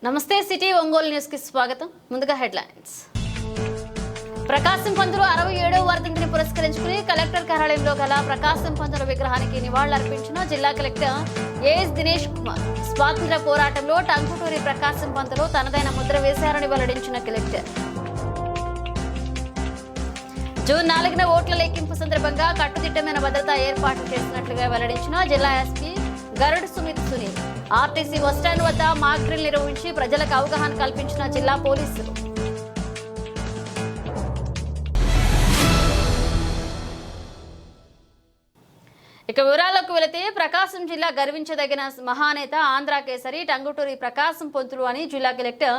నమస్తే city Ongole news కి స్వాగతం. ముందుగా హెడ్లైన్స్. ప్రకాశం పంతులు 67వ వర్ధంతిని పురస్కరించుకుని కలెక్టర్ కార్యాలయంలో గల ప్రకాశం పంతుల విగ్రహానికి నివాళులర్పించిన జిల్లా కలెక్టర్ ఏఎస్ దినేష్ కుమార్. స్వాతంత్ర్య పోరాటంలో టంగుటూరి ప్రకాశం పంతులు తనదైన ముద్ర వేశారని వెల్లడించిన కలెక్టర్. జూన్ 4న ఓట్ల లెక్కింపు సందర్భంగా కట్టుదిట్టమైన భద్రతా ఏర్పాట్లు చేసినట్లుగా వెల్లడించిన జిల్లా SP Garud Sumit Sunil. RTC bus stand వద్ద మాక్ డ్రిల్ నిర్వహించి ప్రజలకు అవగాహన కల్పించిన జిల్లా పోలీసులు. ఇక వివరాల్లోకి వెళితే ప్రకాశం జిల్లా గర్వించదగిన మహానేత ఆంధ్ర కేసరి టంగుటూరి ప్రకాశం పంతులు అని జిల్లా కలెక్టర్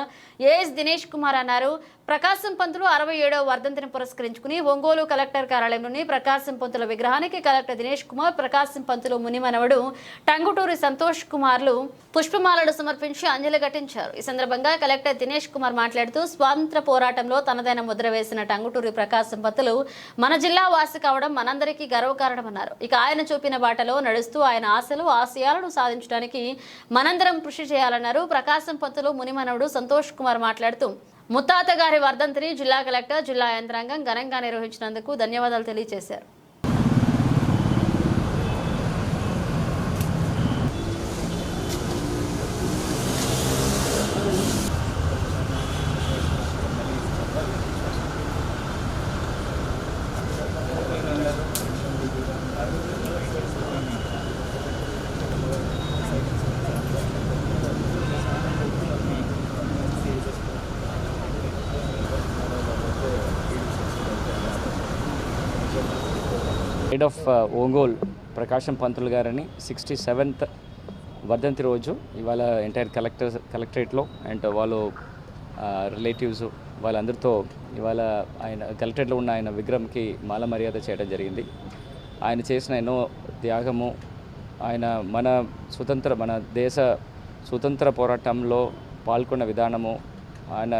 ఏఎస్ దినేష్ కుమార్ అన్నారు. ప్రకాశం పంతులు 67వ వర్ధంతిని పురస్కరించుకుని ఒంగోలు కలెక్టర్ కార్యాలయంలోని ప్రకాశం పంతుల విగ్రహానికి కలెక్టర్ దినేష్ కుమార్, ప్రకాశం పంతులు మునిమనవడు టంగుటూరి సంతోష్ కుమార్లు పుష్పమాలలు సమర్పించి అంజలి ఘటించారు. ఈ సందర్భంగా కలెక్టర్ దినేష్ కుమార్ మాట్లాడుతూ స్వాతంత్ర పోరాటంలో తనదైన ముద్ర వేసిన టంగుటూరి ప్రకాశం పంతులు మన జిల్లా వాసి కావడం మనందరికీ గర్వకారణమన్నారు. ఇక ఆయన చూపిన బాటలో నడుస్తూ ఆయన ఆశలు ఆశయాలను సాధించడానికి మనందరం కృషి చేయాలన్నారు. ప్రకాశం పంతులు మునిమనవడు సంతోష్ కుమార్ మాట్లాడుతూ ముత్తాత గారి వర్ధంతిని జిల్లా కలెక్టర్, జిల్లా యంత్రాంగం ఘనంగా నిర్వహించినందుకు ధన్యవాదాలు తెలియజేశారు. హెడ్ ఆఫ్ ఒంగోల్ ప్రకాశం పంతులు గారని 67th వర్ధంతి రోజు ఇవాళ ఎంటైర్ కలెక్టరేట్లో అండ్ వాళ్ళు రిలేటివ్స్ వాళ్ళందరితో ఇవాళ ఆయన కలెక్టరేట్లో ఉన్న ఆయన విగ్రహంకి మాల మర్యాద చేయడం జరిగింది. ఆయన చేసిన ఎన్నో త్యాగము, ఆయన మన దేశ స్వతంత్ర పోరాటంలో పాల్గొన్న విధానము, ఆయన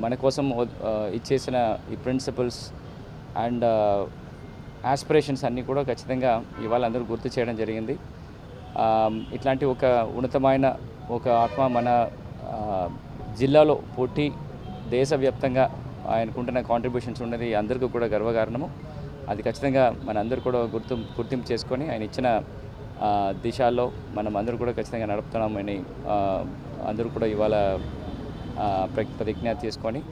మన కోసం ఇచ్చేసిన ఈ ప్రిన్సిపల్స్ అండ్ ఆస్పిరేషన్స్ అన్నీ కూడా ఖచ్చితంగా ఇవాళ అందరూ గుర్తు చేయడం జరిగింది. ఇట్లాంటి ఒక ఉన్నతమైన ఒక ఆత్మ మన జిల్లాలో పుట్టి దేశవ్యాప్తంగా ఆయనకుంటున్న కాంట్రిబ్యూషన్స్ ఉన్నది అందరికీ కూడా గర్వకారణము. అది ఖచ్చితంగా మన అందరూ కూడా గుర్తింపు చేసుకొని ఆయన ఇచ్చిన దిశల్లో మనం అందరూ కూడా ఖచ్చితంగా నడుపుతున్నామని అందరూ కూడా ఇవాళ ప్రతిజ్ఞ తీసుకొని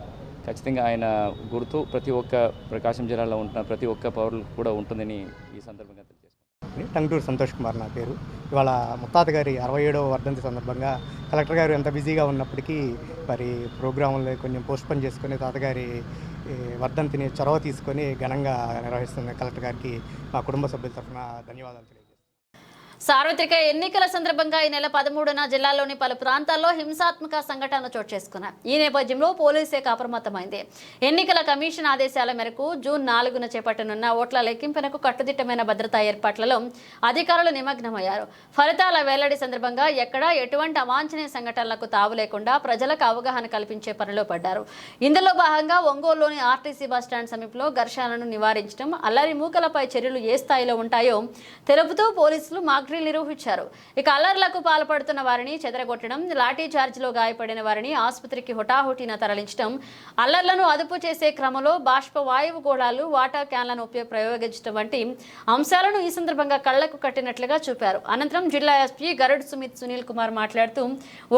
ఖచ్చితంగా ఆయన గుర్తు ప్రతి ఒక్క ప్రకాశం జిల్లాలో ఉంటున్న ప్రతి ఒక్క పౌరులకు కూడా ఉంటుందని ఈ సందర్భంగా తెలియజేసుకుంటాను. టంగుటూరి సంతోష్ కుమార్ నా పేరు. ఇవాళ ముత్తాత గారి 67వ వర్ధంతి సందర్భంగా కలెక్టర్ గారు ఎంత బిజీగా ఉన్నప్పటికీ మరి ప్రోగ్రాంలో కొంచెం పోస్ట్పోన్ చేసుకొని తాతగారి వర్ధంతిని చొరవ తీసుకొని ఘనంగా నిర్వహిస్తున్న కలెక్టర్ గారికి మా కుటుంబ సభ్యుల తరఫున ధన్యవాదాలు తెలియజేస్తున్నాను. సార్వత్రిక ఎన్నికల సందర్భంగా ఈ నెల 13న జిల్లాలోని పలు ప్రాంతాల్లో హింసాత్మక సంఘటనలు చోటు చేసుకున్నాయి. ఈ నేపథ్యంలో పోలీస్ శాఖ అప్రమత్తమైంది. ఎన్నికల కమిషన్ ఆదేశాల మేరకు జూన్ 4న చేపట్టనున్న ఓట్ల లెక్కింపునకు కట్టుదిట్టమైన భద్రతా ఏర్పాట్లలో అధికారులు నిమగ్నమయ్యారు. ఫలితాల వెల్లడి సందర్భంగా ఎక్కడా ఎటువంటి అవాంఛనీయ సంఘటనలకు తావు లేకుండా ప్రజలకు అవగాహన కల్పించే పనిలో పడ్డారు. ఇందులో భాగంగా ఒంగోలులోని ఆర్టీసీ బస్టాండ్ సమీపంలో ఘర్షణలను నివారించడం, అల్లరి మూకలపై చర్యలు ఏ స్థాయిలో ఉంటాయో తెలుపుతూ పోలీసులు మాక్ డ్రిల్ నిర్వహించారు. ఇక అల్లర్లకు పాల్పడుతున్న వారిని చెదరగొట్టడం, లాఠీ చార్జిలో గాయపడిన వారిని ఆసుపత్రికి హుటాహుటిన తరలించడం, అల్లర్లను అదుపు చేసే క్రమంలో బాష్ప వాయువు గోళాలు, వాటర్ క్యాన్లను ప్రయోగించడం వంటి అంశాలను ఈ సందర్భంగా కళ్లకు కట్టినట్లుగా చూపారు. అనంతరం జిల్లా ఎస్పీ గరుడ్ సుమిత్ సునీల్ కుమార్ మాట్లాడుతూ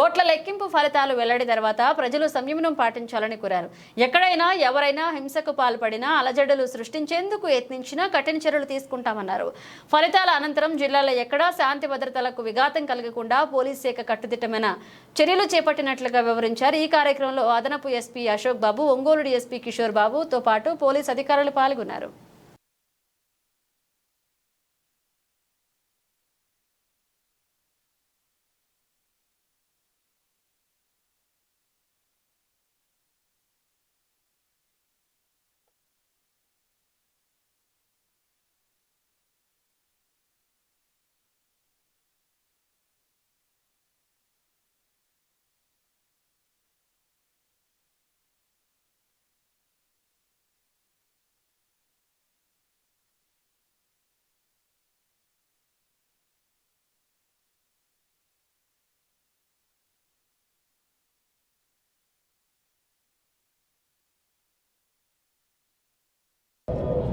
ఓట్ల లెక్కింపు ఫలితాలు వెల్లడి తర్వాత ప్రజలు సంయమనం పాటించాలని కోరారు. ఎక్కడైనా ఎవరైనా హింసకు పాల్పడినా, అలజడులు సృష్టించేందుకు యత్నించినా కఠిన చర్యలు తీసుకుంటామన్నారు. ఫలితాల అనంతరం జిల్లాలో ఎక్కడ శాంతి భద్రతలకు విఘాతం కలగకుండా పోలీస్ శాఖ కట్టుదిట్టమైన చర్యలు చేపట్టినట్లుగా వివరించారు. ఈ కార్యక్రమంలో అదనపు ఎస్పీ అశోక్ బాబు, ఒంగోలు డీఎస్పీ కిషోర్ బాబుతో పాటు పోలీస్ అధికారులు పాల్గొన్నారు.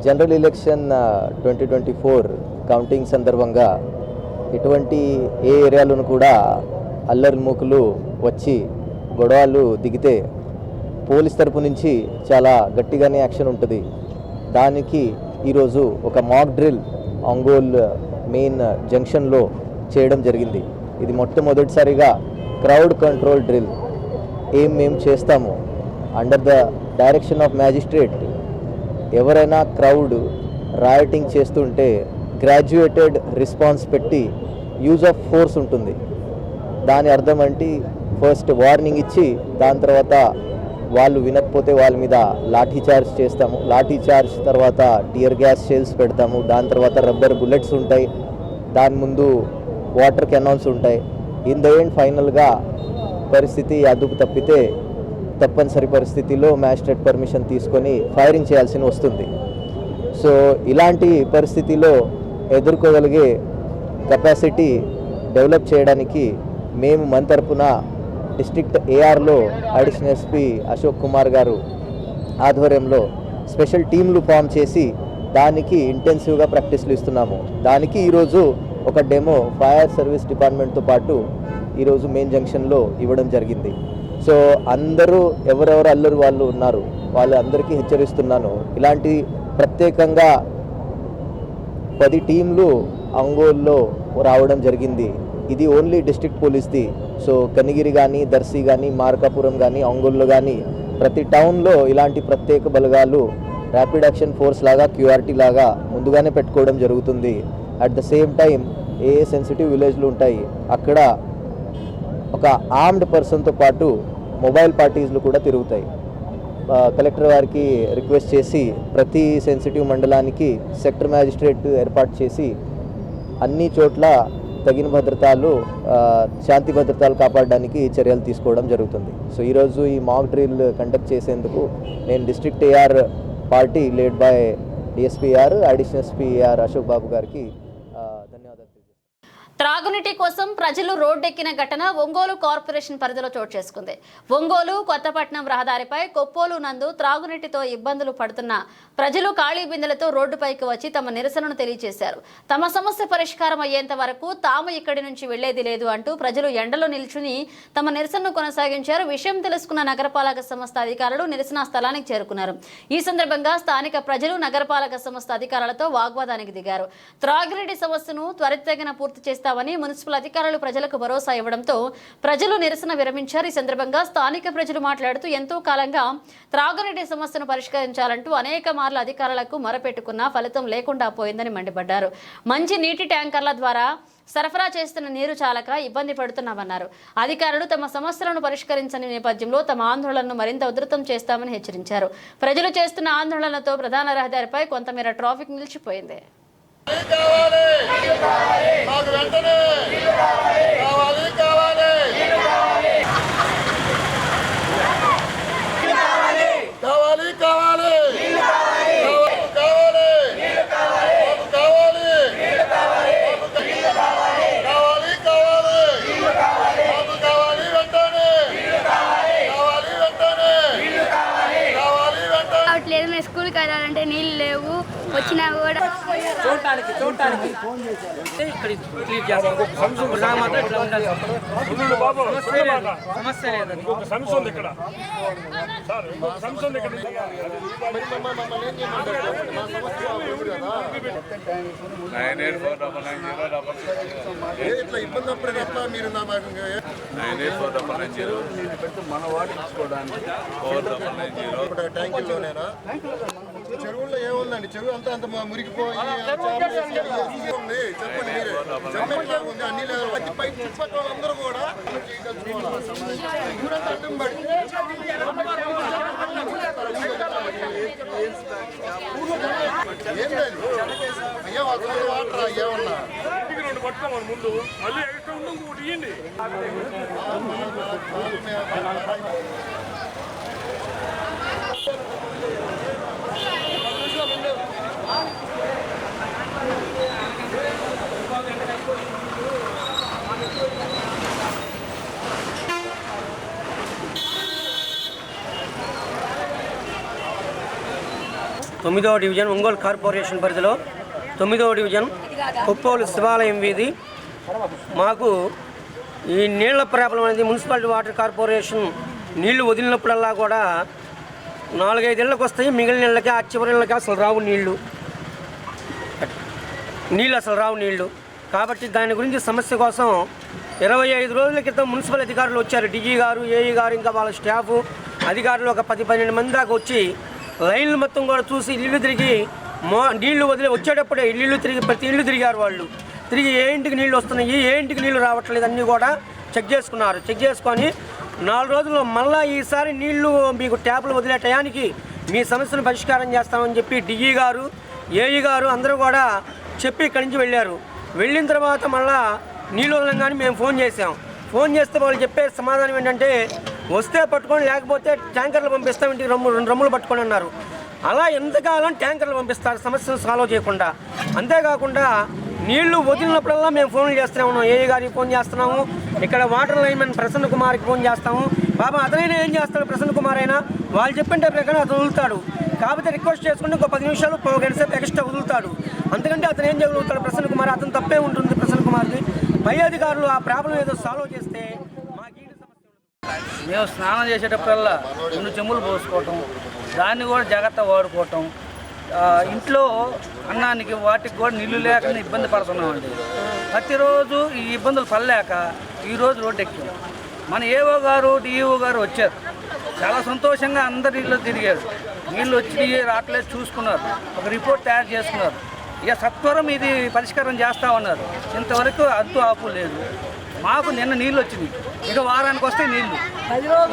జనరల్ ఎలక్షన్ 2024 కౌంటింగ్ సందర్భంగా ఎటువంటి ఏ ఏరియాలోనూ కూడా అల్లరి మూకులు వచ్చి గొడవలు దిగితే పోలీస్ తరపు నుంచి చాలా గట్టిగానే యాక్షన్ ఉంటుంది. దానికి ఈరోజు ఒక మాక్ డ్రిల్ ఒంగోలు మెయిన్ జంక్షన్లో చేయడం జరిగింది. ఇది మొట్టమొదటిసారిగా క్రౌడ్ కంట్రోల్ డ్రిల్. మేము చేస్తాము under the direction of magistrate. ఎవరైనా క్రౌడ్ రాయటింగ్ చేస్తుంటే గ్రాడ్యుయేటెడ్ రెస్పాన్స్ పెట్టి యూజ్ ఆఫ్ ఫోర్స్ ఉంటుంది. దాని అర్థం అంటే ఫస్ట్ వార్నింగ్ ఇచ్చి దాని తర్వాత వాళ్ళు వినకపోతే వాళ్ళ మీద లాఠీ చార్జ్ చేస్తాము. లాఠీ చార్జ్ తర్వాత టియర్ గ్యాస్ షెల్స్ పెడతాము. దాని తర్వాత రబ్బర్ బుల్లెట్స్ ఉంటాయి. దాని ముందు వాటర్ కెనాల్స్ ఉంటాయి. ఇన్ ద ఎండ్ ఫైనల్గా పరిస్థితి అదుపు తప్పితే తప్పనిసరి పరిస్థితిలో మ్యాజిస్ట్రేట్ పర్మిషన్ తీసుకొని ఫైరింగ్ చేయాల్సి వస్తుంది. సో ఇలాంటి పరిస్థితిలో ఎదుర్కోగలిగే కెపాసిటీ డెవలప్ చేయడానికి మేము మన తరపున డిస్ట్రిక్ట్ ఏఆర్లో అడిషనల్ ఎస్పీ అశోక్ కుమార్ గారు ఆధ్వర్యంలో స్పెషల్ టీంలు ఫామ్ చేసి దానికి ఇంటెన్సివ్గా ప్రాక్టీస్లు ఇస్తున్నాము. దానికి ఈరోజు ఒక డెమో ఫైర్ సర్వీస్ డిపార్ట్మెంట్తో పాటు ఈరోజు మెయిన్ జంక్షన్లో ఇవ్వడం జరిగింది. సో అందరూ ఎవరెవరు అల్లరి వాళ్ళు ఉన్నారు వాళ్ళందరికీ హెచ్చరిస్తున్నాను. ఇలాంటి ప్రత్యేకంగా 10 టీంలు ఒంగోలులో రావడం జరిగింది. ఇది ఓన్లీ డిస్ట్రిక్ట్ పోలీస్ది. సో కనిగిరి కానీ, దర్శి కానీ, మార్కాపురం కానీ, ఒంగోలులో కానీ ప్రతి టౌన్లో ఇలాంటి ప్రత్యేక బలగాలు ర్యాపిడ్ యాక్షన్ ఫోర్స్ లాగా క్యూఆర్టీ లాగా ముందుగానే పెట్టుకోవడం జరుగుతుంది. అట్ ద సేమ్ టైం ఏ సెన్సిటివ్ విలేజ్లు ఉంటాయి అక్కడ ఒక ఆర్మ్డ్ పర్సన్తో పాటు మొబైల్ పార్టీస్లు కూడా తిరుగుతాయి. కలెక్టర్ వారికి రిక్వెస్ట్ చేసి ప్రతి సెన్సిటివ్ మండలానికి సెక్టర్ మ్యాజిస్ట్రేట్ ఏర్పాటు చేసి అన్ని చోట్ల తగిన భద్రతలు శాంతి భద్రతలు కాపాడడానికి చర్యలు తీసుకోవడం జరుగుతుంది. సో ఈరోజు ఈ మాక్ డ్రిల్ కండక్ట్ చేసేందుకు నేను district AR party lead by DSP AR additional SP AR Ashok Babu garu ధన్యవాదాలు. త్రాగునీటి కోసం ప్రజలు రోడ్డెక్కిన ఘటన ఒంగోలు కార్పొరేషన్ పరిధిలో చోటు చేసుకుంది. ఒంగోలు కొత్తపట్నం రహదారిపై కొప్పోలు నందు త్రాగునీటితో ఇబ్బందులు పడుతున్న ప్రజలు ఖాళీ బిందెలతో రోడ్డుపైకి వచ్చి తమ నిరసనను తెలియజేశారు. తమ సమస్య పరిష్కారం అయ్యేంత వరకు తాము ఇక్కడి నుంచి వెళ్లేది లేదు అంటూ ప్రజలు ఎండలో నిల్చుని తమ నిరసనను కొనసాగించారు. విషయం తెలుసుకున్న నగరపాలక సంస్థ అధికారులు నిరసన స్థలానికి చేరుకున్నారు. ఈ సందర్భంగా స్థానిక ప్రజలు నగరపాలక సంస్థ అధికారులతో వాగ్వాదానికి దిగారు. త్రాగునీటి సమస్యను త్వరితగిన పూర్తి చేస్తామని మున్సిపల్ అధికారులు ప్రజలకు భరోసా ఇవ్వడంతో ప్రజలు నిరసన విరమించారు. ఈ సందర్భంగా స్థానిక ప్రజలు మాట్లాడుతూ ఎంతో కాలంగా త్రాగునీటి సమస్యను పరిష్కరించాలంటూ అనేక మార్లు అధికారులకు మొరపెట్టుకున్నా ఫలితం లేకుండా పోయిందని మండిపడ్డారు. మంచి నీటి ట్యాంకర్ల ద్వారా సరఫరా చేస్తున్న నీరు చాలక ఇబ్బంది పడుతున్నామన్నారు. అధికారులు తమ సమస్యలను పరిష్కరించని నేపథ్యంలో తమ ఆందోళనను మరింత ఉధృతం చేస్తామని హెచ్చరించారు. ప్రజలు చేస్తున్న ఆందోళనతో ప్రధాన రహదారిపై కొంతమేర ట్రాఫిక్ నిలిచిపోయింది. లేదు మేము స్కూల్కి వెళ్ళాలంటే నీళ్ళు లేవు, వచ్చినా కూడా చూడటానికి సమస్య లేదండి. మన వాటి తీసుకోవడానికి ట్యాంకుల్లోనేనా? చెరువుల్లో ఏముందండి? చెరువు అంతా అంత మురిగిపోయి చెప్పండి మీరే. జమ్మెట్లా ఉంది, అన్ని లేదు. పై చుట్టుపక్కల వాళ్ళందరూ కూడా ఊరంతా అడ్డం పడి ఏం లేదు. అయ్యా వాటర్ ఏమన్నా పట్టుకోమని ముందు మళ్ళీ ఎక్కడ ఉండి ఇంకోటి ఇవ్వండి. 9వ డివిజన్ ఒంగోలు కార్పొరేషన్ పరిధిలో 9వ డివిజన్ కొప్పోలు శివాలయం వీధి. మాకు ఈ నీళ్ల ప్రాబ్లం అనేది మున్సిపాలిటీ వాటర్ కార్పొరేషన్ నీళ్లు వదిలినప్పుడల్లా కూడా 4-5 ఇళ్ళకి వస్తాయి. మిగిలిన ఇళ్ళకి ఆ చివరి ఇళ్ళకి అసలు రావు నీళ్లు అసలు రావు నీళ్లు. కాబట్టి దాని గురించి సమస్య కోసం 25 రోజుల క్రితం మున్సిపల్ అధికారులు వచ్చారు. డిజీ గారు, ఏఈ గారు, ఇంకా వాళ్ళ స్టాఫ్ అధికారులు ఒక 10-12 మంది దాకా వచ్చి లైన్లు మొత్తం కూడా చూసి ఇల్లు తిరిగి నీళ్లు వదిలి వచ్చేటప్పుడే ఇల్లు తిరిగి ప్రతి ఇల్లు తిరిగారు. వాళ్ళు తిరిగి ఏ ఇంటికి నీళ్ళు వస్తున్నాయి, ఏ ఇంటికి నీళ్లు రావట్లేదు అన్నీ కూడా చెక్ చేసుకున్నారు. చెక్ చేసుకొని 4 రోజుల్లో మళ్ళీ ఈసారి నీళ్లు మీకు ట్యాపులు వదిలే టయానికి మీ సమస్యను పరిష్కారం చేస్తామని చెప్పి డిఈ గారు, ఏఈ గారు అందరూ కూడా చెప్పి ఇక్కడి నుంచి వెళ్ళారు. వెళ్ళిన తర్వాత మళ్ళీ నీళ్ళు వదలంగానే మేము ఫోన్ చేసాం. ఫోన్ చేస్తే వాళ్ళు చెప్పే సమాధానం ఏంటంటే వస్తే పట్టుకొని, లేకపోతే ట్యాంకర్లు పంపిస్తాం, ఇంటికి 2 డ్రమ్ములు పట్టుకొని అన్నారు. అలా ఎంతకాలం ట్యాంకర్లు పంపిస్తారు సమస్యను సాల్వ్ చేయకుండా. అంతేకాకుండా నీళ్లు వదిలినప్పుడల్లా మేము ఫోన్లు చేస్తూనే ఉన్నాం. ఏఈ గారికి ఫోన్ చేస్తున్నాము, ఇక్కడ వాటర్ లైన్మెన్ ప్రసన్న కుమార్కి ఫోన్ చేస్తాము. బాబా అతనైనా ఏం చేస్తాడు, ప్రసన్న కుమార్ అయినా వాళ్ళు చెప్పిన ప్రకారం అతను వదులుతాడు. కాకపోతే రిక్వెస్ట్ చేసుకుంటే ఇంకో 10 నిమిషాలు 1 గంట సేపు ఎక్స్ట్రా వదులుతాడు. అంతకంటే అతను ఏం చేయగలుగుతాడు ప్రసన్న కుమార్? అతను తప్పే ఉంటుంది ప్రసన్న కుమార్ది. పై అధికారులు ఆ ప్రాబ్లం ఏదో సాల్వ్ చేస్తే మాకు మేము స్నానం చేసేటప్పుడల్లా 2 చెంబులు పోసుకోవటం, దాన్ని కూడా జాగ్రత్త వాడుకోవటం, ఇంట్లో అన్నానికి వాటికి కూడా నీళ్లు లేకుండా ఇబ్బంది పడుతున్నామండి. ప్రతిరోజు ఈ ఇబ్బందులు పడలేక ఈరోజు రోడ్డు ఎక్కాం. మన ఏఓ గారు, డిఈఓ గారు వచ్చారు. చాలా సంతోషంగా అందరి ఇళ్ళు తిరిగారు. నీళ్ళు వచ్చి రావట్లేదు చూసుకున్నారు, ఒక రిపోర్ట్ తయారు చేసుకున్నారు. ఇక సత్వరం ఇది పరిష్కారం చేస్తామన్నారు. ఇంతవరకు అంతు ఆపు లేదు. మాకు నిన్న నీళ్ళు వచ్చినాయి, ఇక వారానికి వస్తే నీళ్లు.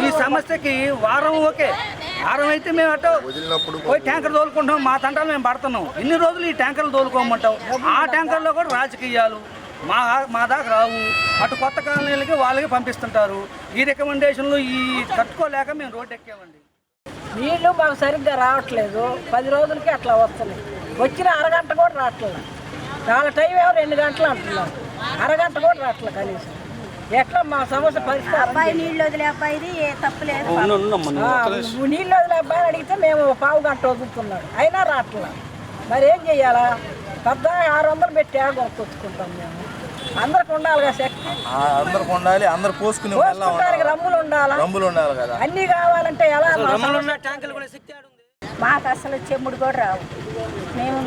ఈ సమస్యకి వారం ఓకే, వారం అయితే మేము అటు పోయి ట్యాంకర్ తోలుకుంటాం. మా తంటాలు మేము పడుతున్నాం. ఇన్ని రోజులు ఈ ట్యాంకర్లు తోలుకోమంటాం. ఆ ట్యాంకర్లో కూడా రాజకీయాలు మా దాకా రావు. అటు కొత్త కాలనీలకి వాళ్ళకి పంపిస్తుంటారు. ఈ రికమెండేషన్లు ఈ తట్టుకోలేక మేము రోడ్డు ఎక్కామండి. నీళ్లు మాకు సరిగ్గా రావట్లేదు. 10 రోజులకి అట్లా వస్తున్నాయి. వచ్చిన అరగంట కూడా రావట్లేదు. వాళ్ళ టైం ఏమో 2 గంటలు అంటున్నారు, అరగంట కూడా రావట్లేదు కనీసం. ఎట్లా మా సమస్య పరిస్థితి? అబ్బాయి నీళ్ళు వదిలే అబ్బాయిది ఏ తప్పులేదు. నీళ్ళు వదిలే అబ్బాయిని అడిగితే మేము 1/4 గంట వదులుతున్నాడు, అయినా రావట్లేదు. మరి ఏం చెయ్యాలా? పెద్ద 600 పెట్టి కొనుక్కొచ్చుకుంటాం మేము. అందరికి ఉండాలి కదా శక్తి, అందరికి ఉండాలి. అందరు పోసుకునే రమ్ములు ఉండాలి కదా. అన్ని కావాలంటే ఎలా? మాకు అసలు చెమ్ముడు కూడా రావు. మేము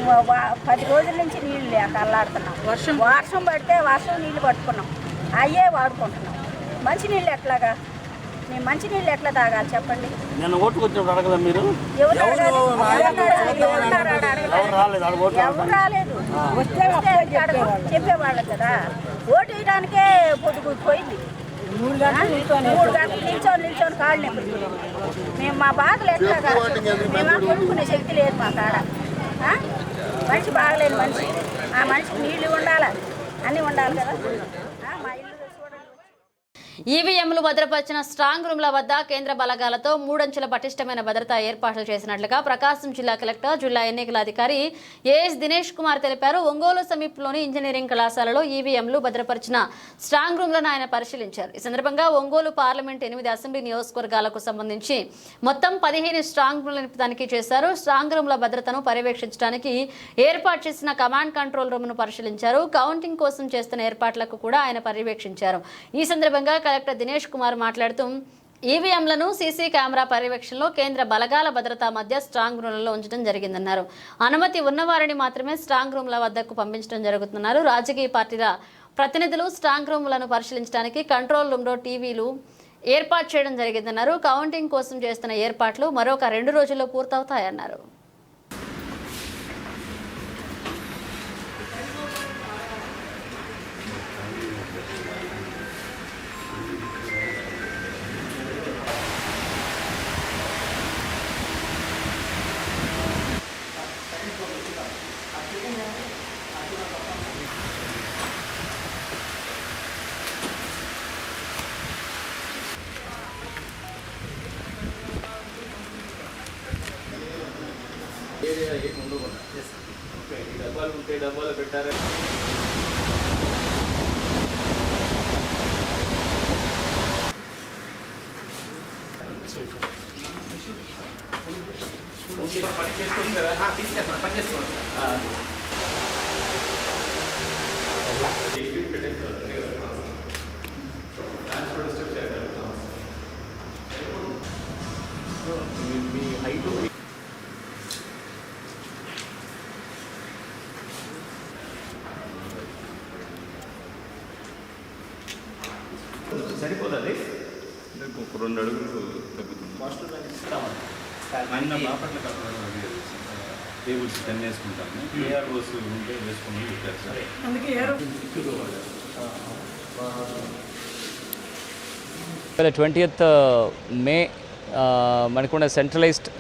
10 రోజుల నుంచి నీళ్ళు లేక అల్లాడుతున్నాం. వర్షం పడితే నీళ్ళు పట్టుకున్నాం, అయ్యే వాడుకుంటున్నాం. మంచినీళ్ళు ఎట్లాగా? మేము మంచినీళ్ళు ఎట్లా తాగాలి చెప్పండి? నేను ఓటుకు వచ్చినప్పుడు అడగదా మీరు? ఎవరు రాలేదు. చెప్పేవాళ్ళు కదా. ఓటు వేయడానికే పొద్దుకు పోయింది. 3 గంటలు నిల్చొని కాళ్ళు నొప్పి. మేము మా బాధలు ఎట్లాగా? మేము కొనుక్కునే శక్తి లేదు మా కాడ. మనిషి బాగలేని మనిషి, ఆ మనిషికి నీళ్ళు ఉండాలి, అన్నీ ఉండాలి కదా. మా ఇల్లు ఈవీఎంలు భద్రపరిచిన స్ట్రాంగ్ రూమ్ల వద్ద కేంద్ర బలగాలతో 3 అంచెల పటిష్టమైన భద్రతా ఏర్పాట్లు చేసినట్లుగా ప్రకాశం జిల్లా కలెక్టర్, జిల్లా ఎన్నికల అధికారి ఏఎస్ దినేష్ కుమార్ తెలిపారు. ఒంగోలు సమీపంలోని ఇంజనీరింగ్ కళాశాలలో ఈవీఎంలు భద్రపరిచిన స్ట్రాంగ్ రూమ్లను ఆయన పరిశీలించారు. ఈ సందర్భంగా ఒంగోలు పార్లమెంట్ 8 అసెంబ్లీ నియోజకవర్గాలకు సంబంధించి మొత్తం 15 స్ట్రాంగ్ రూమ్లను తనిఖీ చేశారు. స్ట్రాంగ్ రూమ్ల భద్రతను పర్యవేక్షించడానికి ఏర్పాటు చేసిన కమాండ్ కంట్రోల్ రూమ్ను పరిశీలించారు. కౌంటింగ్ కోసం చేస్తున్న ఏర్పాట్లకు కూడా ఆయన పర్యవేక్షించారు. ఈ సందర్భంగా కలెక్టర్ దినేష్ కుమార్ మాట్లాడుతూ ఈవీఎంలను సీసీ కెమెరా పర్యవేక్షణలో కేంద్ర బలగాల భద్రత మధ్య స్ట్రాంగ్ రూమ్లలో ఉంచడం జరిగిందన్నారు. అనుమతి ఉన్నవారిని మాత్రమే స్ట్రాంగ్ రూమ్ల వద్దకు పంపించడం జరుగుతున్నారు. రాజకీయ పార్టీల ప్రతినిధులు స్ట్రాంగ్ రూమ్లను పరిశీలించడానికి కంట్రోల్ రూమ్లో టీవీలు ఏర్పాటు చేయడం జరిగిందన్నారు. కౌంటింగ్ కోసం చేస్తున్న ఏర్పాట్లు మరొక 2 రోజుల్లో పూర్తవుతాయన్నారు. డబ్బాలు పెట్టారు. సరిపోతుంది, 2 అడుగులు తగ్గుతుంది. బాపట్ల టేబుల్స్ 10 వేసుకుంటాము. ఏఆర్ఓస్ ఉంటే వేసుకుని పెట్టారు సార్. ఇవాళ 20th మే మనకున్న centralized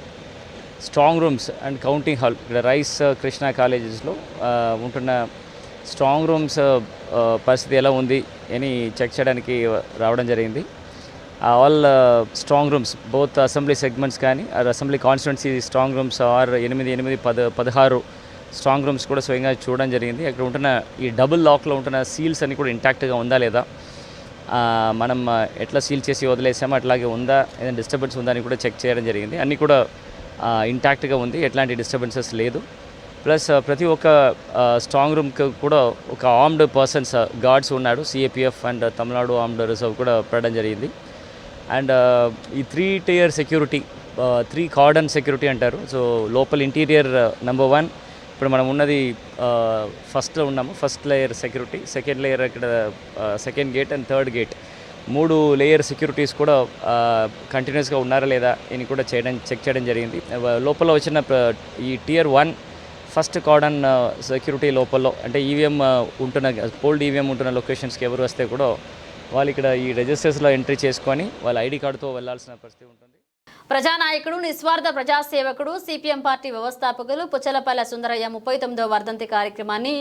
strong rooms and counting hall ఇక్కడ రైస్ కృష్ణా కాలేజెస్లో ఉంటున్న స్ట్రాంగ్ రూమ్స్ పరిస్థితి ఎలా ఉంది అని చెక్ చేయడానికి రావడం జరిగింది. All strong rooms both assembly segments కానీ assembly constituency strong rooms 16 strong rooms కూడా స్వయంగా చూడడం జరిగింది. అక్కడ ఉంటున్న ఈ డబుల్ లాక్లో ఉంటున్న సీల్స్ అన్ని కూడా ఇంటాక్ట్గా ఉందా లేదా, మనం ఎట్లా సీల్ చేసి వదిలేసామో అట్లాగే ఉందా, ఏదైనా డిస్టర్బెన్స్ ఉందా అని కూడా చెక్ చేయడం జరిగింది. అన్నీ కూడా ఇంటాక్ట్గా ఉంది, ఎట్లాంటి డిస్టర్బెన్సెస్ లేదు. ప్లస్ ప్రతి ఒక్క స్ట్రాంగ్ రూమ్కి కూడా ఒక ఆర్మ్డ్ పర్సన్స్ గార్డ్స్ ఉన్నాడు. CAPF and Tamil Nadu armed reserve కూడా పెట్టడం జరిగింది. అండ్ ఈ 3-tier సెక్యూరిటీ, 3 కార్డన్ సెక్యూరిటీ అంటారు. సో లోపల ఇంటీరియర్ నెంబర్ 1 ఇప్పుడు మనం ఉన్నది ఫస్ట్లో ఉన్నాము, first layer security, second layer ఇక్కడ second gate and third gate 3 layer securities కూడా కంటిన్యూస్గా ఉన్నారా లేదా అని కూడా చెక్ చేయడం జరిగింది. లోపల వచ్చిన ఈ Tier 1 ఫస్ట్ కార్డన్ సెక్యూరిటీ లోపల అంటే ఈవీఎం ఉంటున్న పోల్డ్ ఈవీఎం ఉంటున్న లొకేషన్స్కి ఎవరు వస్తే కూడా వాళ్ళు ఇక్కడ ఈ రిజిస్టర్స్లో ఎంట్రీ చేసుకొని వాళ్ళ ఐడి కార్డుతో వెళ్లాల్సిన పరిస్థితి ఉంటుంది. ప్రజానాయకుడు, నిస్వార్థ ప్రజాసేవకుడు, సిపిఎం పార్టీ వ్యవస్థాపకులు పుచ్చలపల్లి సుందరయ్య 39వ వర్ధంతి కార్యక్రమాన్ని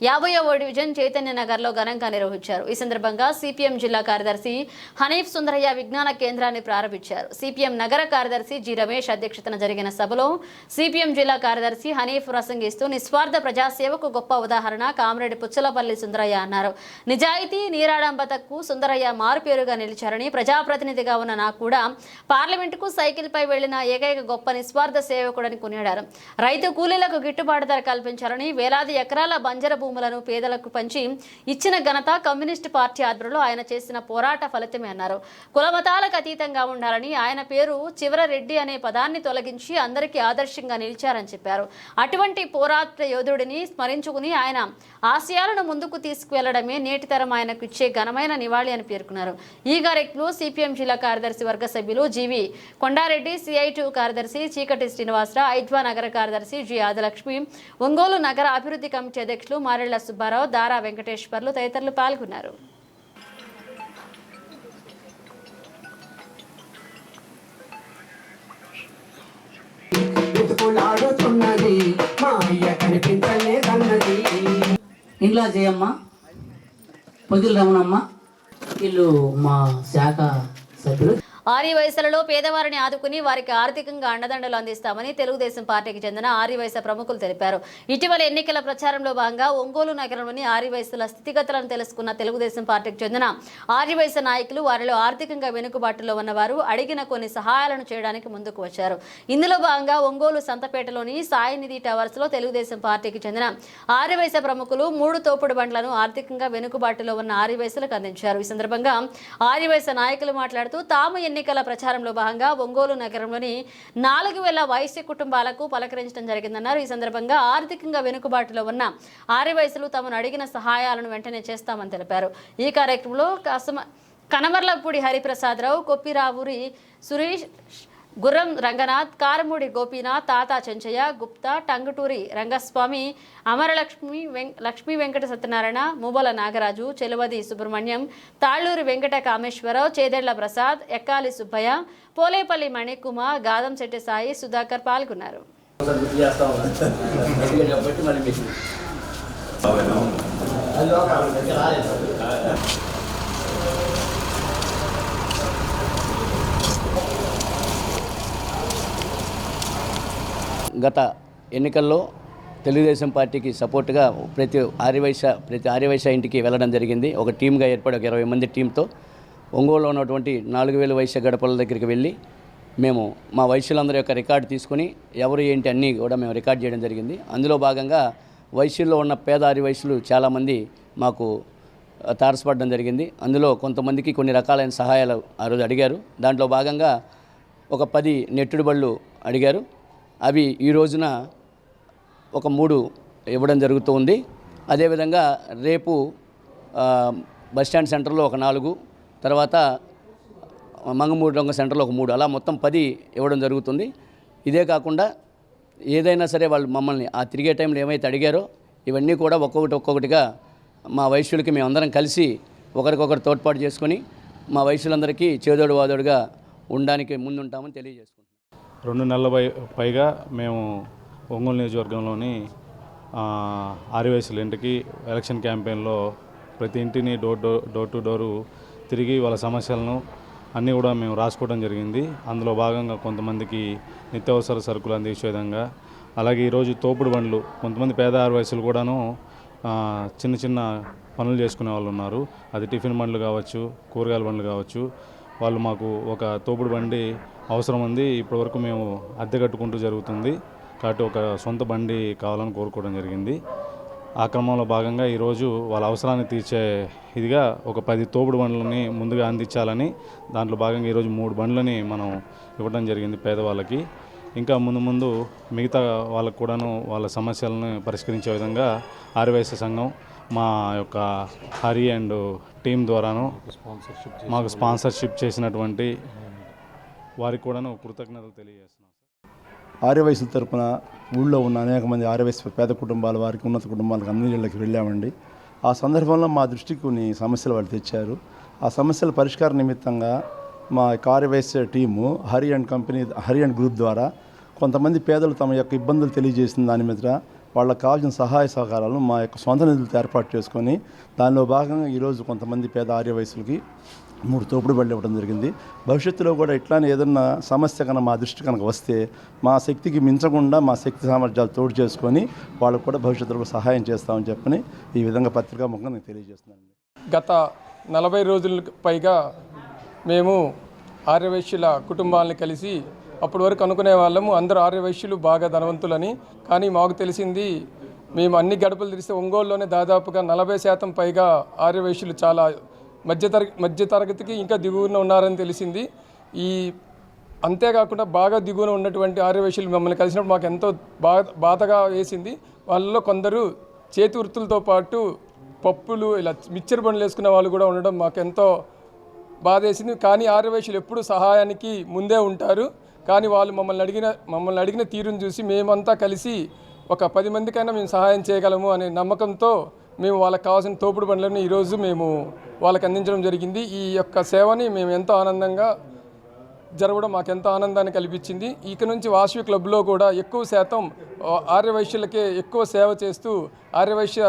50వ డివిజన్ చైతన్య నగర్లో ఘనంగా నిర్వహించారు. ఈ సందర్భంగా సిపిఎం జిల్లా కార్యదర్శి హనీఫ్ సుందరయ్య విజ్ఞాన కేంద్రాన్ని ప్రారంభించారు. సిపిఎం నగర కార్యదర్శి జి రమేష్ అధ్యక్షతన జరిగిన సభలో సిపిఎం జిల్లా కార్యదర్శి హనీఫ్ ప్రసంగిస్తూ నిస్వార్థ ప్రజాసేవకు గొప్ప ఉదాహరణ కామ్రేడ్ పుచ్చలపల్లి సుందరయ్య అన్నారు. నిజాయితీ, నీరాడంబతకు సుందరయ్య మారుపేరుగా నిలిచారని, ప్రజాప్రతినిధిగా ఉన్న నాకు కూడా పార్లమెంటుకు సైకిల్పై వెళ్లిన ఏకైక గొప్ప నిస్వార్థ సేవకుడని కొనియాడారు. రైతు కూలీలకు గిట్టుబాటు ధర కల్పించాలని, వేలాది ఎకరాల బంజర భూములను పేదలకు పంచి ఇచ్చిన ఘనత కమ్యూనిస్టు పార్టీ ఆధ్వర్యంలో ఆయన చేసిన పోరాట ఫలితమే అన్నారు. కులమతాలకు అతీతంగా ఉండాలని, ఆయన పేరు చివర రెడ్డి అనే పదాన్ని తొలగించి అందరికీ ఆదర్శంగా నిలిచారని చెప్పారు. అటువంటి పోరాట యోధుడిని స్మరించుకుని ఆయన ఆశయాలను ముందుకు తీసుకువెళ్లడమే నేటి తరం ఆయనకు ఇచ్చే ఘనమైన నివాళి అని పేర్కొన్నారు. ఈ కార్యక్రమంలో సిపిఎం జిల్లా కార్యదర్శి వర్గ సభ్యులు జీవి కొండారెడ్డి, CI2 కార్యదర్శి చీకటి శ్రీనివాసరావు, ఐద్వా నగర కార్యదర్శి జి ఆదిలక్ష్మి, ఒంగోలు నగర అభివృద్ధి కమిటీ అధ్యక్షులు మారెళ్ల సుబ్బారావు, దారా వెంకటేశ్వర్లు తదితరులు పాల్గొన్నారు. ఇంట్లో జయమ్మ, పొద్దుల రమణమ్మ, వీళ్ళు మా శాఖ సభ్యులు. ఆర్యవైశ్యులలో పేదవారిని ఆదుకుని వారికి ఆర్థికంగా అండదండలు అందిస్తామని తెలుగుదేశం పార్టీకి చెందిన ఆర్యవైశ్య ప్రముఖులు తెలిపారు. ఇటీవల ఎన్నికల ప్రచారంలో భాగంగా ఒంగోలు నగరంలోని ఆర్యవైశ్యుల స్థితిగతులను తెలుసుకున్న తెలుగుదేశం పార్టీకి చెందిన ఆర్యవైశ్య నాయకులు వారిలో ఆర్థికంగా వెనుకబాటులో ఉన్నవారు అడిగిన కొన్ని సహాయాలను చేయడానికి ముందుకు వచ్చారు. ఇందులో భాగంగా ఒంగోలు సంతపేటలోని సాయినిధి టవర్స్ లో తెలుగుదేశం పార్టీకి చెందిన ఆర్యవైశ్య ప్రముఖులు 3 తోపుడు బండ్లను ఆర్థికంగా వెనుకబాటులో ఉన్న ఆర్యవైశ్యులకు అందించారు. ఈ సందర్భంగా ఆర్యవైశ్య నాయకులు మాట్లాడుతూ తాము ఎన్నికల ప్రచారంలో భాగంగా ఒంగోలు నగరంలోని 4000 వైశ్య కుటుంబాలకు పలకరించడం జరిగిందన్నారు. ఈ సందర్భంగా ఆర్థికంగా వెనుకబాటులో ఉన్న ఆర్యవైశ్యులు తమను అడిగిన సహాయాలను వెంటనే చేస్తామని తెలిపారు. ఈ కార్యక్రమంలో కనమర్లపూడి హరిప్రసాదరావు, కొప్పిరావురి సురేష్, గుర్రం రంగనాథ్, కారమూడి గోపీనాథ్, తాతా చెంచయ్య, గుప్తా, టంగుటూరి రంగస్వామి, లక్ష్మీ వెంకట సత్యనారాయణ, ముబల నాగరాజు, చెలువది సుబ్రహ్మణ్యం, తాళ్లూరి వెంకట కామేశ్వరరావు, చేదెళ్ల ప్రసాద్, ఎక్కాలి సుబ్బయ్య, పోలేపల్లి మణికుమార్, గాదం శెట్టి సాయి, సుధాకర్ పాల్గొన్నారు. గత ఎన్నికల్లో తెలుగుదేశం పార్టీకి సపోర్ట్గా ప్రతి ఆర్యవైశ్య ఇంటికి వెళ్ళడం జరిగింది. ఒక టీమ్గా ఏర్పడి ఒక 20 మంది టీంతో ఒంగోలులో ఉన్నటువంటి 4000 వైశ్య గడపల దగ్గరికి వెళ్ళి మేము మా వైశ్యులందరి యొక్క రికార్డు తీసుకుని ఎవరు ఏంటి అన్నీ కూడా మేము రికార్డ్ చేయడం జరిగింది. అందులో భాగంగా వైశ్యుల్లో ఉన్న పేద ఆర్యవైశ్యులు చాలామంది మాకు తారసపడడం జరిగింది. అందులో కొంతమందికి కొన్ని రకాలైన సహాయాలు ఆ రోజు అడిగారు. దాంట్లో భాగంగా ఒక 10 నెట్టుడు బళ్ళు అడిగారు. అవి ఈ రోజున ఒక 3 ఇవ్వడం జరుగుతూ ఉంది. అదేవిధంగా రేపు బస్టాండ్ సెంటర్లో ఒక 4, తర్వాత మంగమూడి దొంగ సెంటర్లో ఒక 3, అలా మొత్తం 10 ఇవ్వడం జరుగుతుంది. ఇదే కాకుండా ఏదైనా సరే వాళ్ళు మమ్మల్ని ఆ తిరిగే టైంలో ఏమైతే అడిగారో ఇవన్నీ కూడా ఒక్కొక్కటిగా మా వైశ్యులకి మేమందరం కలిసి ఒకరికొకరు తోడ్పాటు చేసుకొని మా వైశ్యులందరికీ చేదోడు వాదోడుగా ఉండడానికి ముందుంటామని తెలియజేసుకుంటున్నాం. 2 నెలల పైగా మేము ఒంగోలు నియోజకవర్గంలోని ఆర్యవైశ్యుల ఇంటికి ఎలక్షన్ క్యాంపెయిన్లో ప్రతి ఇంటిని డోర్ టు డోరు తిరిగి వాళ్ళ సమస్యలను అన్నీ కూడా మేము రాసుకోవడం జరిగింది. అందులో భాగంగా కొంతమందికి నిత్యావసర సరుకులు అందించే విధంగా, అలాగే ఈరోజు తోపుడు బండ్లు, కొంతమంది పేద ఆర్యవైశ్యులు కూడాను చిన్న చిన్న పనులు చేసుకునే వాళ్ళు ఉన్నారు. అది టిఫిన్ బండ్లు కావచ్చు, కూరగాయల బండ్లు కావచ్చు. వాళ్ళు మాకు ఒక తోపుడు బండి అవసరం ఉంది, ఇప్పటివరకు మేము అద్దె కట్టుకుంటూ జరుగుతుంది కాబట్టి ఒక సొంత బండి కావాలని కోరుకోవడం జరిగింది. ఆ క్రమంలో భాగంగా ఈరోజు వాళ్ళ అవసరాన్ని తీర్చే ఇదిగా ఒక 10 తోపుడు బండ్లని ముందుగా అందించాలని దాంట్లో భాగంగా ఈరోజు 3 బండ్లని మనం ఇవ్వడం జరిగింది పేదవాళ్ళకి. ఇంకా ముందు మిగతా వాళ్ళకు కూడాను వాళ్ళ సమస్యలను పరిష్కరించే విధంగా ఆర్యవైశ్య సంఘం మా యొక్క హరి అండ్ టీం ద్వారాను మాకు స్పాన్సర్షిప్ చేసినటువంటి వారికి కూడాను కృతజ్ఞతలు తెలియజేస్తున్నాం. ఆర్యవైశ్యుల తరపున ఊళ్ళో ఉన్న అనేక మంది ఆర్యవైశ్య పేద కుటుంబాల వారికి, ఉన్నత కుటుంబాలకు అన్ని ఇళ్ళకి వెళ్ళామండి. ఆ సందర్భంలో మా దృష్టికి కొన్ని సమస్యలు వాళ్ళు తెచ్చారు. ఆ సమస్యల పరిష్కార నిమిత్తంగా మా ఆర్యవైశ్య టీము హరి అండ్ గ్రూప్ ద్వారా కొంతమంది పేదలు తమ యొక్క ఇబ్బందులు తెలియజేసిన దాని మీద వాళ్ళకి కావాల్సిన సహాయ సహకారాలను మా యొక్క సొంత నిధులతో ఏర్పాటు చేసుకొని దానిలో భాగంగా ఈరోజు కొంతమంది పేద ఆర్యవైశ్యులకి 3 తోపుడు బళ్ళు ఇవ్వడం జరిగింది. భవిష్యత్తులో కూడా ఇట్లానే ఏదన్నా సమస్య కనుక మా దృష్టి కనుక వస్తే మా శక్తికి మించకుండా మా శక్తి సామర్థ్యాలు తోడు చేసుకొని వాళ్ళకు కూడా భవిష్యత్తులో సహాయం చేస్తామని చెప్పని ఈ విధంగా పత్రికా ముఖంగా నేను తెలియజేస్తున్నాను. గత 40 రోజులకు పైగా మేము ఆర్యవైశ్యుల కుటుంబాలను కలిసి అప్పటి వరకు అనుకునే వాళ్ళము అందరూ ఆర్యవైశ్యులు బాగా ధనవంతులని. కానీ మాకు తెలిసింది, మేము అన్ని గడపలు తెరిస్తే ఒంగోలులోనే దాదాపుగా 40% పైగా ఆర్యవైశ్యులు చాలా మధ్యతరగతికి ఇంకా దిగువన ఉన్నారని తెలిసింది. అంతేకాకుండా బాగా దిగువన ఉన్నటువంటి ఆర్యవైశ్యులు మమ్మల్ని కలిసినప్పుడు మాకు ఎంతో బాధగా వేసింది. వాళ్ళలో కొందరు చేతి వృత్తులతో పాటు పప్పులు, ఇలా మిక్చర్ బండ్లు వేసుకునే వాళ్ళు కూడా ఉండడం మాకు ఎంతో బాధ వేసింది. కానీ ఆర్యవైశ్యులు ఎప్పుడు సహాయానికి ముందే ఉంటారు. కానీ వాళ్ళు మమ్మల్ని అడిగిన తీరును చూసి మేమంతా కలిసి ఒక 10 మందికైనా మేము సహాయం చేయగలము అనే నమ్మకంతో మేము వాళ్ళకి కావాల్సిన తోపుడు బండ్లను ఈరోజు మేము వాళ్ళకి అందించడం జరిగింది. ఈ యొక్క సేవని మేము ఎంతో ఆనందంగా జరగడం మాకెంతో ఆనందాన్ని కల్పించింది. ఇక నుంచి వాసవి క్లబ్లో కూడా ఎక్కువ శాతం ఆర్యవైశ్యులకే ఎక్కువ సేవ చేస్తూ ఆర్యవైశ్య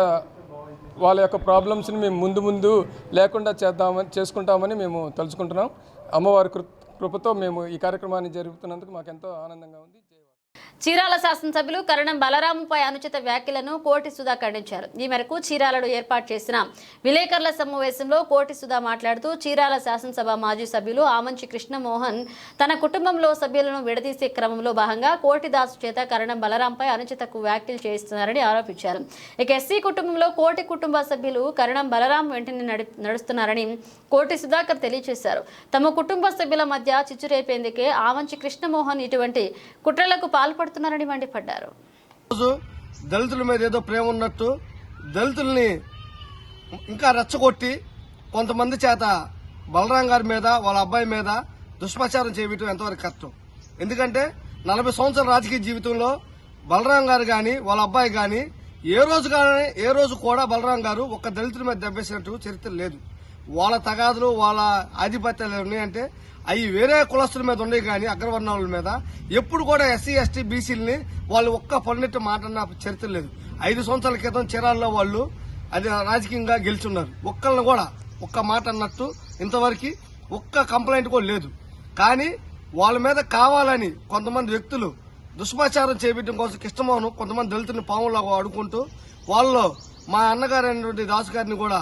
వాళ్ళ యొక్క ప్రాబ్లమ్స్ని మేము ముందు లేకుండా చేసుకుంటామని మేము తలుచుకుంటున్నాం. అమ్మవారి కృపతో మేము ఈ కార్యక్రమాన్ని జరుపుతున్నందుకు మాకెంతో ఆనందంగా ఉంది. చీరాల శాసనసభ్యులు కరణం బలరాంపై అనుచిత వ్యాఖ్యలను కోటి సుధా ఖండించారు. ఈ మేరకు చీరాలలో ఏర్పాటు చేసిన విలేకరుల సమావేశంలో కోటి సుధా మాట్లాడుతూ, చీరాల శాసనసభ మాజీ సభ్యులు ఆమంచి కృష్ణమోహన్ తన కుటుంబంలో సభ్యులను విడదీసే క్రమంలో భాగంగా కోటిదాసు చేత కరణం బలరాంపై అనుచిత వ్యాఖ్యలు చేయిస్తున్నారని ఆరోపించారు. ఇక ఎస్సీ కుటుంబంలో కోటి కుటుంబ సభ్యులు కరణం బలరాం వెంటనే నడుస్తున్నారని కోటి సుధాకర్ తెలియజేశారు. తమ కుటుంబ సభ్యుల మధ్య చిచ్చురేపేందుకే ఆమంచి కృష్ణమోహన్ ఇటువంటి కుట్రలకు పాల్పడుతున్నారని మండిపడ్డారు. దళితుల మీద ఏదో ప్రేమ ఉన్నట్టు దళితుల్ని ఇంకా రెచ్చగొట్టి కొంతమంది చేత బలరాం గారి మీద, వాళ్ళ అబ్బాయి మీద దుష్ప్రచారం చేయటం ఎంతవరకు కష్టం. ఎందుకంటే 40 సంవత్సరాల రాజకీయ జీవితంలో బలరాం గారు కానీ వాళ్ళ అబ్బాయి కానీ ఏ రోజు కూడా బలరాం గారు ఒక్క దళితుల మీద దెబ్బేసినట్టు చరిత్ర లేదు. వాళ్ళ తగాదులు, వాళ్ళ ఆధిపత్యాలు ఉన్నాయంటే అవి వేరే కులస్తుల మీద ఉన్నాయి కానీ అగ్రవర్ణాల మీద ఎప్పుడు కూడా ఎస్సీ ఎస్టీ బీసీలని వాళ్ళు ఒక్క పన్నెట్టు మాటన్న చరిత్ర లేదు. 5 సంవత్సరాల క్రితం చీరాల్లో వాళ్ళు అది రాజకీయంగా గెలుచున్నారు. ఒక్కళ్ళని కూడా ఒక్క మాట అన్నట్టు ఇంతవరకు ఒక్క కంప్లైంట్ కూడా లేదు. కానీ వాళ్ళ మీద కావాలని కొంతమంది వ్యక్తులు దుష్ప్రచారం చేపించడం కోసం కృష్ణమోహన్ కొంతమంది దళితుల్ని పాములాగా వాడుకుంటూ, వాళ్ళలో మా అన్నగారు అయినటువంటి దాసు గారిని కూడా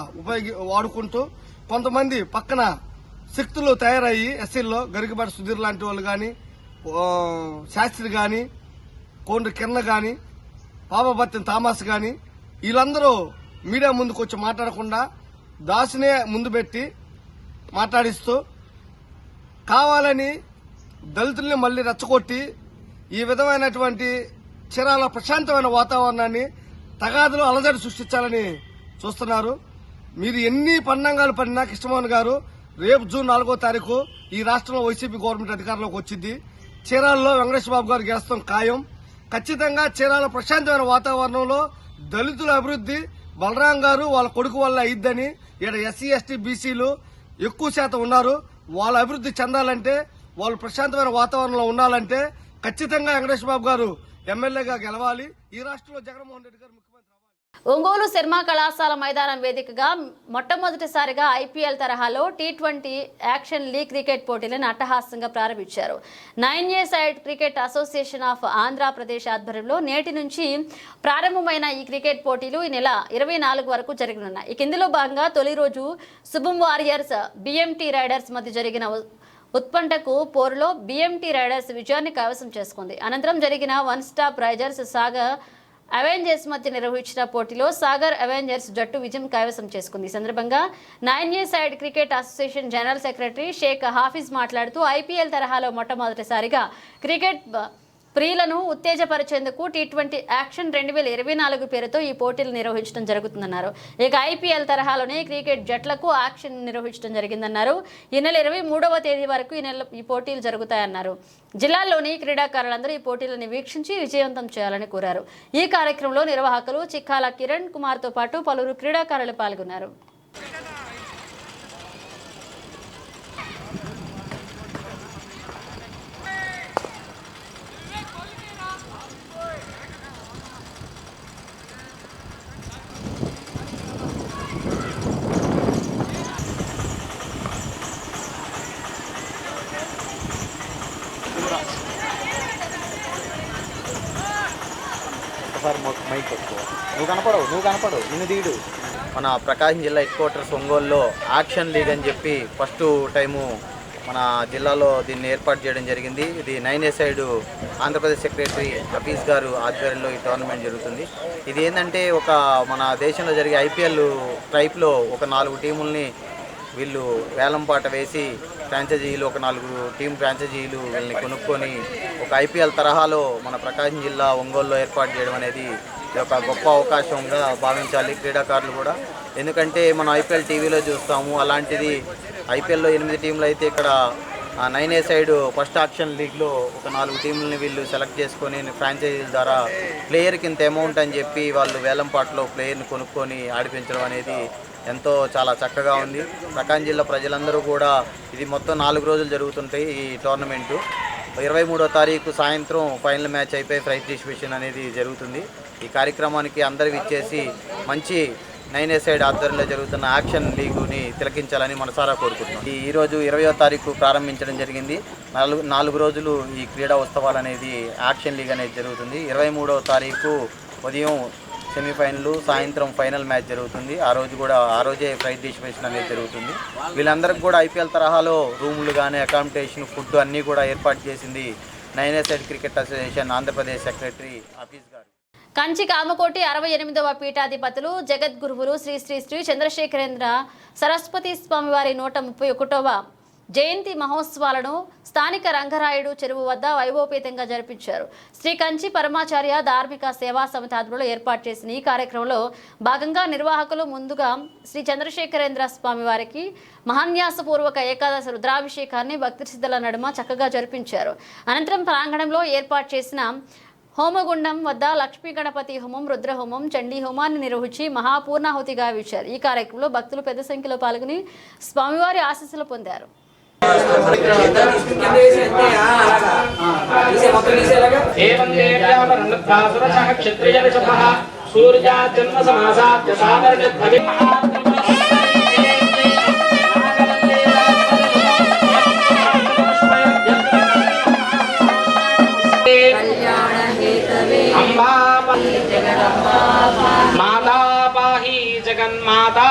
వాడుకుంటూ, కొంతమంది పక్కన శక్తులు తయారయ్యి ఎస్సీల్లో గరికబాటి సుధీర్ లాంటి వాళ్ళు కానీ, శాస్త్రి కానీ, కోండ్రి కిరణ్ కానీ, పాపపత్తిన థామస్ కానీ వీళ్ళందరూ మీడియా ముందుకు వచ్చి మాట్లాడకుండా దాసునే ముందు పెట్టి మాట్లాడిస్తూ కావాలని దళితుల్ని మళ్ళీ రెచ్చగొట్టి ఈ విధమైనటువంటి చీరాల ప్రశాంతమైన వాతావరణాన్ని తగాదులు అలజడి సృష్టించాలని చూస్తున్నారు. మీరు ఎన్ని పన్నాంగాలు పడినా కృష్ణమోహన్ గారు రేపు జూన్ 4వ తారీఖు ఈ రాష్ట్రంలో వైసీపీ గవర్నమెంట్ అధికారంలోకి వచ్చింది. చీరాలలో వెంకటేశ్వర బాబు గారు గెలుస్తాం ఖాయం. ఖచ్చితంగా చీరాల ప్రశాంతమైన వాతావరణంలో దళితుల అభివృద్ధి బలరాం గారు వాళ్ళ కొడుకు వల్ల అయిద్దని, ఇక్కడ ఎస్సీ ఎస్టీ బీసీలు ఎక్కువ శాతం ఉన్నారు. వాళ్ళ అభివృద్ధి చెందాలంటే, వాళ్ళు ప్రశాంతమైన వాతావరణంలో ఉండాలంటే ఖచ్చితంగా వెంకటేశ్వర బాబు గారు ఎమ్మెల్యేగా గెలవాలి. ఈ రాష్ట్రంలో జగన్మోహన్ రెడ్డి గారు ముఖ్యమంత్రి. ఒంగోలు శర్మ కళాశాల మైదానం వేదికగా మొట్టమొదటిసారిగా ఐపీఎల్ తరహాలో T20 యాక్షన్ లీగ్ క్రికెట్ పోటీలను అట్టహాసంగా ప్రారంభించారు. 9A side cricket association of Andhra Pradesh ఆధ్వర్యంలో నేటి నుంచి ప్రారంభమైన ఈ క్రికెట్ పోటీలు ఈ నెల 24 వరకు జరగనున్నాయి. ఇక ఇందులో భాగంగా తొలి రోజు శుభం వారియర్స్ BMT రైడర్స్ మధ్య జరిగిన ఉత్కంఠకు పోరులో BMT రైడర్స్ విజయాన్ని కైవసం చేసుకుంది. అనంతరం జరిగిన one stop riders Sagar Avengers మధ్య నిర్వహించిన పోటీలో సాగర్ అవెంజర్స్ జట్టు విజయం కైవసం చేసుకుంది. ఈ సందర్భంగా 9A side cricket association general secretary Sheikh Hafeez మాట్లాడుతూ ఐపీఎల్ తరహాలో మొట్టమొదటిసారిగా క్రికెట్ ప్రియులను ఉత్తేజపరిచేందుకు T20 యాక్షన్ 2024 పేరుతో ఈ పోటీలు నిర్వహించడం జరుగుతుందన్నారు. ఇక ఐపీఎల్ తరహాలోనే క్రికెట్ జట్లకు యాక్షన్ నిర్వహించడం జరిగిందన్నారు. ఈ నెల 23వ తేదీ వరకు ఈ పోటీలు జరుగుతాయన్నారు. జిల్లాలోని క్రీడాకారులందరూ ఈ పోటీలను వీక్షించి విజయవంతం చేయాలని కోరారు. ఈ కార్యక్రమంలో నిర్వాహకులు చిక్కాల కిరణ్ కుమార్తో పాటు పలువురు క్రీడాకారులు పాల్గొన్నారు. నువ్వు కనపడవు నిన్ను తీడు. మన ప్రకాశం జిల్లా హెడ్ క్వార్టర్స్ ఒంగోలులో యాక్షన్ లీగ్ అని చెప్పి ఫస్ట్ టైము మన జిల్లాలో దీన్ని ఏర్పాటు చేయడం జరిగింది. ఇది 9A side Andhra Pradesh secretary Hafeez గారు ఆధ్వర్యంలో ఈ టోర్నమెంట్ జరుగుతుంది. ఇది ఏంటంటే ఒక మన దేశంలో జరిగే ఐపీఎల్ టైప్లో ఒక 4 టీముల్ని వీళ్ళు వేలంపాట వేసి ఫ్రాంచైజీలు ఒక 4 టీమ్ ఫ్రాంచైజీలు వీళ్ళని కొనుక్కొని ఒక ఐపీఎల్ తరహాలో మన ప్రకాశం జిల్లా ఒంగోలులో ఏర్పాటు చేయడం అనేది ఒక గొప్ప అవకాశంగా భావించాలి క్రీడాకారులు కూడా. ఎందుకంటే మనం ఐపీఎల్ టీవీలో చూస్తాము, అలాంటిది ఐపీఎల్లో 8 టీంలు అయితే ఇక్కడ 9A సైడ్ ఫస్ట్ యాక్షన్ లీగ్లో ఒక 4 టీంలని వీళ్ళు సెలెక్ట్ చేసుకొని ఫ్రాంచైజీల ద్వారా ప్లేయర్కి ఇంత అమౌంట్ అని చెప్పి వాళ్ళు వేలంపాటలో ప్లేయర్ని కొనుక్కొని ఆడిపించడం అనేది ఎంతో చాలా చక్కగా ఉంది. ప్రకాశం జిల్లా ప్రజలందరూ కూడా ఇది మొత్తం 4 రోజులు జరుగుతుంటాయి ఈ టోర్నమెంటు. 23వ తారీఖు సాయంత్రం ఫైనల్ మ్యాచ్ అయిపోయి ప్రైజ్ డిస్ట్రిబ్యూషన్ అనేది జరుగుతుంది. ఈ కార్యక్రమానికి అందరూ ఇచ్చేసి మంచి 9A సైడ్ ఆధ్వర్యంలో జరుగుతున్న యాక్షన్ లీగుని తిలకించాలని మనసారా కోరుకుంటున్నాం. ఈరోజు 20వ తారీఖు ప్రారంభించడం జరిగింది. 4 రోజులు ఈ క్రీడా ఉత్సవాలు అనేది యాక్షన్ లీగ్ అనేది జరుగుతుంది. 23వ తారీఖు ఉదయం సెమీఫైనల్, సాయంత్రం ఫైనల్ మ్యాచ్ జరుగుతుంది. ఆ రోజే ప్రైజ్ డిస్ట్రిబ్యూషన్ అనేది జరుగుతుంది. వీళ్ళందరికీ కూడా ఐపీఎల్ తరహాలో రూములు కానీ అకామిడేషన్, ఫుడ్ అన్నీ కూడా ఏర్పాటు చేసింది 9A side cricket association Andhra Pradesh secretary Hafeez గారు. కంచి కామకోటి 68వ పీఠాధిపతులు జగద్గురువులు శ్రీ శ్రీ శ్రీ చంద్రశేఖరేంద్ర సరస్వతి స్వామివారి 131వ జయంతి మహోత్సవాలను స్థానిక రంగరాయుడు చెరువు వద్ద వైభవపేతంగా జరిపించారు. శ్రీ కంచి పరమాచార్య ధార్మిక సేవా సమితి ఆధ్వర్యంలో ఏర్పాటు చేసిన ఈ కార్యక్రమంలో భాగంగా నిర్వాహకులు ముందుగా శ్రీ చంద్రశేఖరేంద్ర స్వామి వారికి మహాన్యాసపూర్వక ఏకాదశి రుద్రాభిషేకాన్ని భక్తి సిద్ధుల నడుమ చక్కగా జరిపించారు. అనంతరం ప్రాంగణంలో ఏర్పాటు చేసిన హోమగుండం వద్ద లక్ష్మీ గణపతి హోమం, రుద్రహోమం, చండీ హోమాన్ని నిర్వహించి మహాపూర్ణాహుతిగా ఇచ్చారు. ఈ కార్యక్రమంలో భక్తులు పెద్ద సంఖ్యలో పాల్గొని స్వామివారి ఆశీస్సులు పొందారు. మాతా పాహి జగన్మాతా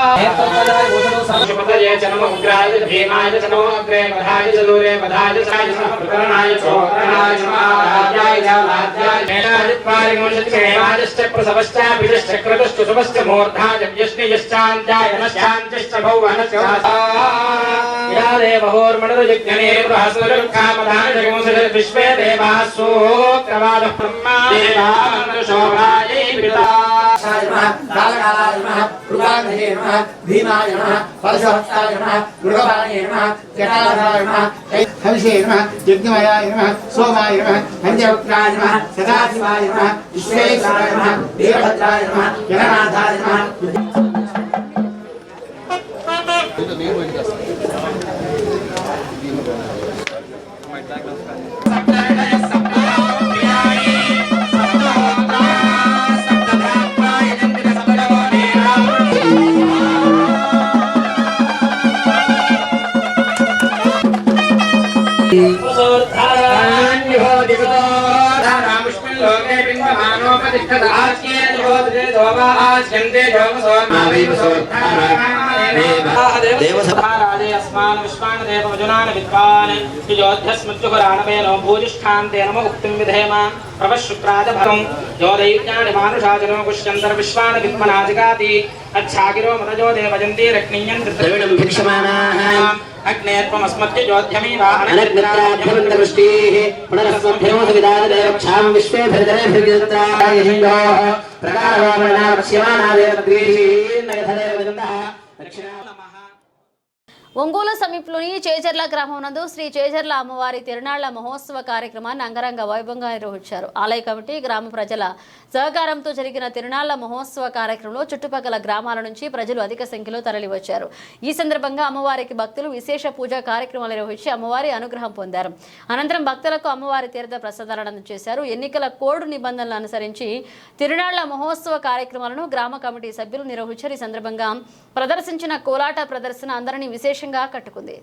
पतये च नमो उग्राय च भीमाय च नमो अग्रे पधाय च दूरे पधाय च साय च प्रकरणाय च चोकरणाय च महाराजाय च लाज्याय मेनादित्वारिमुषच्चेमादिश्च प्रसवश्चाभिश्च क्रतुश्च शुभश्च मूर्धाय व्यश्नियश्चान्त्याय नश्चान्तिश्च भौवनश्च या देवहोर्मणुर्यज्ञने बृहस्पतिर्खामधान जगमुसज विश्वे देवाः सूक्रवादः ब्रह्मा देवामनुशोभायै पिता कालकालाय नमः मृगान्धये नमः भीमाय नमः परशुहस्ताय नमः मृगपालये नमः जटाधराय नमः हविषे नमः यज्ञमयाय नमः सोमाय नमः पंचवक्त्राय नमः सदाशिवाय नमः विश्वेश्वराय नमः वीरभद्राय नमः जगन्नाथाय नमः अग्नेत्वमस्मत्य ज्योत्यमीवा अनग्निद्राभ्यवन्तवृष्टिः पुनरस्मभ्यमोसविदादेवक्षां विश्वे भरतरेभ्यर्जत्राय हिन्दोः प्रकारवामनावस्यमानादेवद्वीषीर्नगधदेवगन्धः ఒంగోలు సమీపంలోని చేజర్ల గ్రామం నందు శ్రీ చేజర్ల అమ్మవారి తిరునాళ్ల మహోత్సవ కార్యక్రమాన్ని అంగరంగ వైభవంగా నిర్వహించారు. ఆలయ కమిటీ గ్రామ ప్రజల సహకారంతో జరిగిన తిరునాళ్ల మహోత్సవ కార్యక్రమంలో చుట్టుపక్కల గ్రామాల నుంచి ప్రజలు అధిక సంఖ్యలో తరలివచ్చారు. ఈ సందర్భంగా అమ్మవారికి భక్తులు విశేష పూజా కార్యక్రమాలు నిర్వహించి అమ్మవారి అనుగ్రహం పొందారు. అనంతరం భక్తులకు అమ్మవారి తీర్థ ప్రసాదాలను అందజేశారు. ఎన్నికల కోడ్ నిబంధనలను అనుసరించి తిరునాళ్ల మహోత్సవ కార్యక్రమాలను గ్రామ కమిటీ సభ్యులు నిర్వహించారు. ఈ సందర్భంగా ప్రదర్శించిన కోలాట ప్రదర్శన అందరినీ విశేషంగా కట్టుకుంది.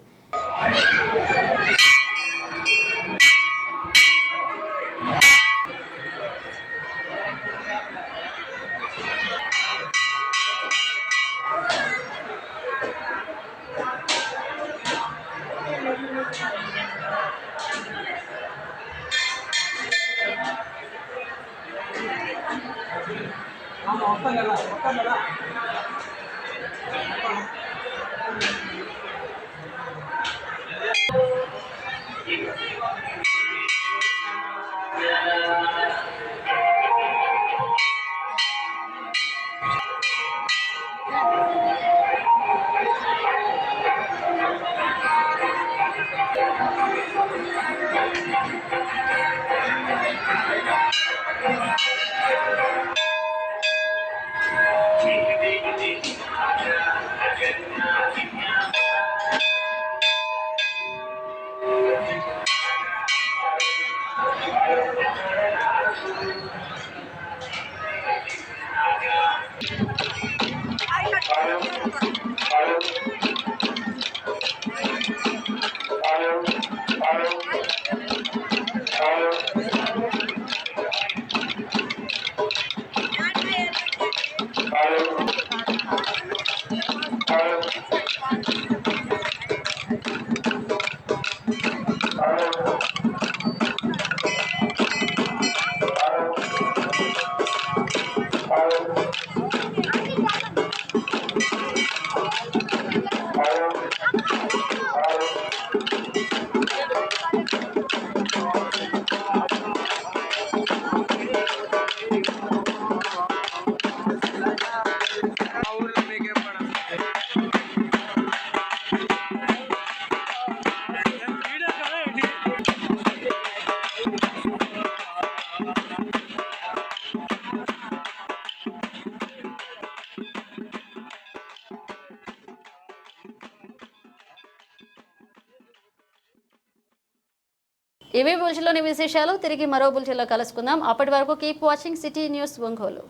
ఇవి బులెటిన్లోని విశేషాలు. తిరిగి మరో బులెటిన్లో కలుసుకుందాం. అప్పటి వరకు keep watching city news Ongole.